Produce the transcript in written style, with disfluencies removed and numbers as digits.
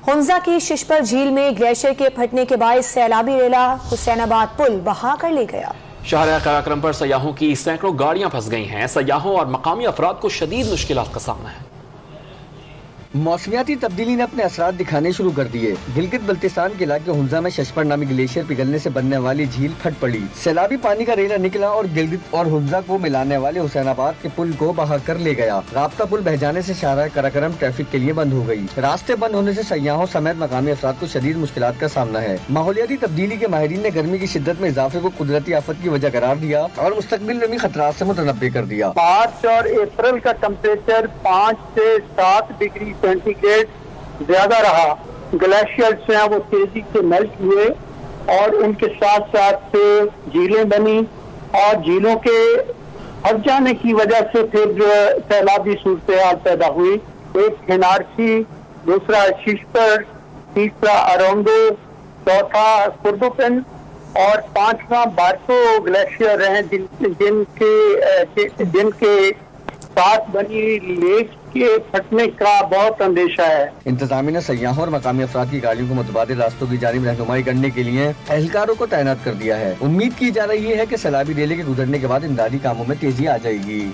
ہنزا کی ششپر جھیل میں گلیشیئر کے پھٹنے کے باعث سیلابی ریلا حسین آباد پل بہا کر لے گیا۔ شاہراہ قراقرم پر سیاحوں کی سینکڑوں گاڑیاں پھنس گئی ہیں۔ سیاحوں اور مقامی افراد کو شدید مشکلات کا سامنا ہے۔ موسمیاتی تبدیلی نے اپنے اثرات دکھانے شروع کر دیے۔ گلگت بلتستان کے علاقے ہنزا میں ششپر نامی گلیشیئر پگھلنے سے بننے والی جھیل پھٹ پڑی۔ سیلابی پانی کا ریلا نکلا اور گلگت اور ہنزا کو ملانے والے حسین آباد کے پل کو بہا کر لے گیا۔ رابطہ پل بہہ جانے سے شاہراہ قراقرم ٹریفک کے لیے بند ہو گئی۔ راستے بند ہونے سے سیاحوں سمیت مقامی افراد کو شدید مشکلات کا سامنا ہے۔ ماحولیاتی تبدیلی کے ماہرین نے گرمی کی شدت میں اضافے کو قدرتی آفت کی وجہ قرار دیا اور مستقبل میں خطرات سے متنبع کر دیا۔ مارچ اور اپریل کا ٹمپریچر 5 سے 7 ڈگری سینٹی گریڈ زیادہ رہا۔ گلیشیئرز ہیں وہ تیزی سے میلٹ ہوئے اور ان کے ساتھ ساتھ جھیلیں بنی اور جھیلوں کے پھٹ جانے کی وجہ سے پھر جو سیلابی صورتحال پیدا ہوئی۔ ایک ہنارسی، دوسرا ششپر، تیسرا اروندو، چوتھا کردوپن اور پانچواں بارسو گلیشیئر ہیں جن کے ساتھ بنی لیک کے پھٹنے کا بہت اندیشہ ہے۔ انتظامیہ نے سیاحوں اور مقامی افراد کی گاڑیوں کو متبادل راستوں کی جانب رہنمائی کرنے کے لیے اہلکاروں کو تعینات کر دیا ہے۔ امید کی جا رہی ہے کہ سیلابی ریلے کے گزرنے کے بعد امدادی کاموں میں تیزی آ جائے گی۔